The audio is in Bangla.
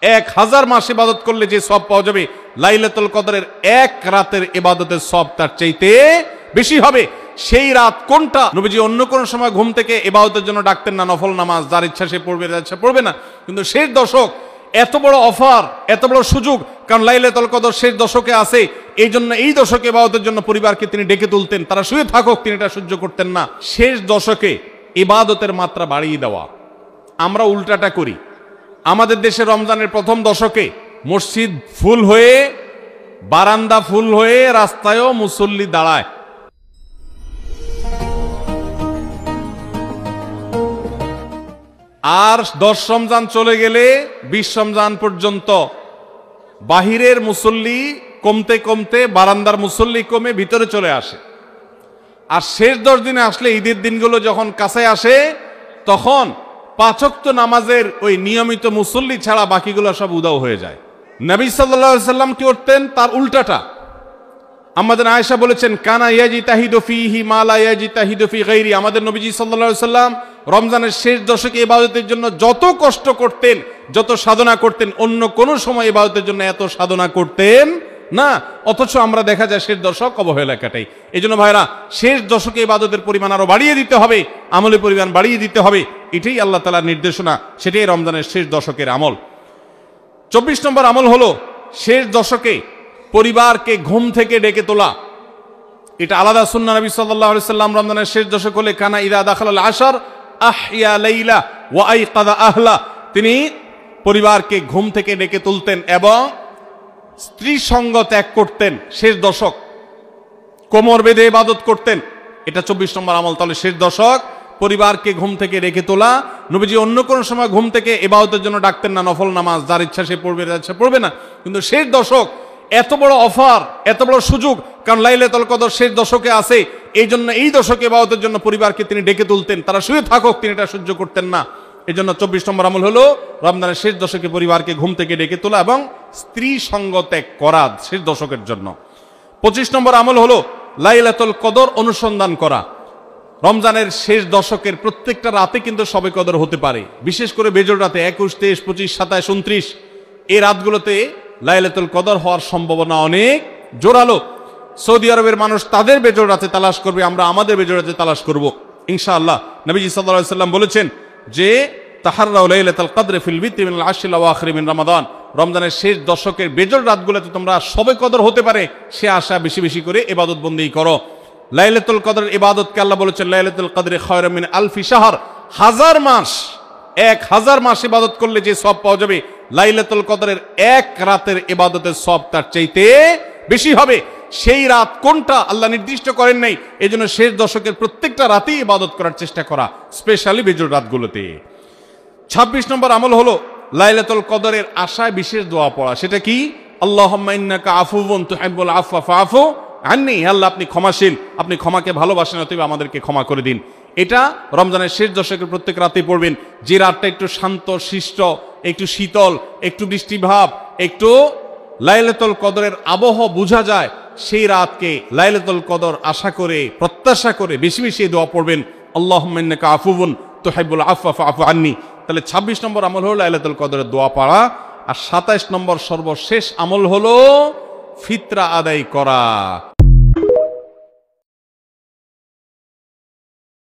1000 মাস ইবাদত করলে যে সওয়াব পাওয়া যাবে, লাইলাতুল কদরের এক রাতের ইবাদতের সওয়াব তার চাইতে বেশি হবে। সেই রাত কোনটা? নবীজি অন্য কোন সময় ঘুম থেকে ইবাদতের জন্য ডাকতেন না, নফল নামাজ যার ইচ্ছা সে পড়বে, যার ইচ্ছা পড়বে না। কিন্তু শেষ দশক এত বড় অফার, এত বড় সুযোগ, কারণ লাইলাতুল কদর শেষ দশকে আছে, এই জন্য এই দশকে ইবাদতের জন্য পরিবারকে তিনি ডেকে তুলতেন, তারা শুয়ে থাকুক তিনি এটা সহ্য করতেন না। শেষ দশকে ইবাদতের মাত্রা বাড়িয়ে দেওয়া। আমরা উল্টাটা করি। আমাদের দেশে রমজানের প্রথম দশকে মসজিদ ফুল হয়ে, বারান্দা ফুল হয়ে, রাস্তায়ও মুসল্লি দাঁড়ায়। আর 10 রমজান চলে গেলে 20 রমজান পর্যন্ত বাহিরের মুসল্লি কমতে কমতে বারান্দার মুসল্লি কমে ভিতরে চলে আসে। আর শেষ 10 দিনে আসলে, ঈদের দিনগুলো যখন কাছে আসে, তখন 5 ওয়াক্ত নামাজের ওই নিয়মিত মুসল্লি ছাড়া বাকিগুলো সব উদাও হয়ে যায়। নবী সাল্লাল্লাহু আলাইহি সাল্লাম কি করতেন? তার উল্টাটা। আমাদের আয়েশা বলেছেন, কানা ইয়াজিতাহিদু ফীহি মা লা ইয়াজিতাহিদু ফী গায়রি। আমাদের নবীজি সাল্লাল্লাহু আলাইহি সাল্লাম রমজানের শেষ দশকে ইবাদতের জন্য যত কষ্ট করতেন, যত সাধনা করতেন, অন্য কোন সময় ইবাদতের জন্য এত সাধনা করতেন না। অথচ আমরা দেখা যায় শেষ দশক অবহেলা কাটাই। এই জন্য ভাইরা, শেষ দশকে ইবাদতের পরিমাণ আরো বাড়িয়ে দিতে হবে, আমলের পরিমাণ বাড়িয়ে দিতে হবে। এটাই আল্লাহ তাআলার নির্দেশনা, সেটাই রমজানের শেষ দশকের আমল। 24 নম্বর আমল হলো শেষ দশকে পরিবারকে ঘুম থেকে ডেকে তোলা। এটা আলাদা সুন্নাহ। নবী সাল্লাল্লাহু আলাইহি সাল্লাম রমজানের শেষ দশক হলে কানা ইযা দাখালাল আশর আহইয়া লাইলা ওয়া আইকাযা আহলা। তিনি পরিবারকে ঘুম থেকে ডেকে তুলতেন এবং স্ত্রী সঙ্গ ত্যাগ করতেন। শেষ দশক কোমর বেঁধে ইবাদত করতেন। এটা 24 নম্বর আমল। তাহলে শেষ দশক পরিবারকে ঘুম থেকে ডেকে তোলা। নবীজি অন্য কোন সময় ঘুম থেকে ইবাদতের জন্য ডাকতেন না, নফল নামাজ যার ইচ্ছা সে পড়বে, যার ইচ্ছা পড়বে না। কিন্তু শেষ দশক এত বড় অফার, এত বড় সুযোগ, কারণ লাইলাতুল কদর শেষ দশকে আছে, এই জন্য এই দশকে ইবাদতের জন্য পরিবারকে তিনি ডেকে তুলতেন, তারা শুয়ে থাকুক তিনি এটা সহ্য করতেন না। এই জন্য 24 নম্বর আমল হলো রমজানের শেষ দশকে পরিবারকে ঘুম থেকে ডেকে তোলা এবং স্ত্রী সঙ্গ ত্যাগ করা শেষ দশকের জন্য। 25 নম্বর আমল হলো লাইলাতুল কদর অনুসন্ধান করা। রমজানের শেষ দশকের প্রত্যেকটা রাতে কিন্তু শবে কদর হতে পারে, বিশেষ করে বেজোড় রাতে 21, 23, 25, 27, 29 এই রাতগুলোতে লাইলাতুল কদর হওয়ার সম্ভাবনা অনেক জোরালো। সৌদি আরবের মানুষ তাদের বেজোড় রাতে তালাশ করবে, আমরা আমাদের বেজোড় রাতে তালাশ করব ইনশাআল্লাহ। নবীজি সাল্লাল্লাহু আলাইহি সাল্লাম বলেছেন যে তাহাররাউ লাইলাতুল কদর ফিল বিত্রি মিনাল আশরিল আওয়াখির মিন রমাদান। রমজানের শেষ দশকের বেজোড় রাতগুলোতে তোমরা শবে কদর হতে পারে সে আশা বেশি বেশি করে ইবাদত বন্দেগী করো। লাইলাতুল কদরের ইবাদতকে আল্লাহ বলেছেন লাইলাতুল কদরে খায়রুম মিন আলফি শাহর। 1000 মাস, 1000 মাস ইবাদত করলে যে সওয়াব পাওয়া যাবে, লাইলাতুল কদরের এক রাতের ইবাদতের সওয়াব তার চাইতে বেশি হবে। সেই রাত কোনটা আল্লাহ নির্দিষ্ট করেন নাই, এজন্য শেষ দশকের প্রত্যেকটা রাতেই ইবাদত করার চেষ্টা করা, স্পেশালি বেজোড় রাতগুলোতে। 26 নম্বর আমল হলো লাইলাতুল কদরের আশায় বিশেষ দোয়া পড়া। সেটা কি? আল্লাহুম্মা ইন্নাকা আফুউন তুহিব্বুল আফওয়া ফাআফু আন্নী। আল্লাহ আপনি ক্ষমাশীল, আপনি ক্ষমাকে ভালোবাসেন, অতএব আমাদেরকে ক্ষমা করে দিন। এটা রমজানের শেষ দশকের প্রত্যেক রাতে পড়বেন। যে রাতটা একটু শান্ত শিষ্ট, একটু শীতল, একটু বৃষ্টিভাব, একটু লাইলাতুল কদরের আবহ বোঝা যায়, সেই রাতকে লাইলাতুল কদর আশা করে, প্রত্যাশা করে বেশি বেশি দোয়া পড়বেন, আল্লাহুম্মা ইন্নাকা আফুউন তুহিব্বুল আফওয়া ফাআফু আন্নী। তাহলে 26 নম্বর আমল হলো লাইলাতুল কদরের দোয়া পড়া। আর 27 নম্বর সর্বশেষ আমল হলো ফিতরা আদায় করা।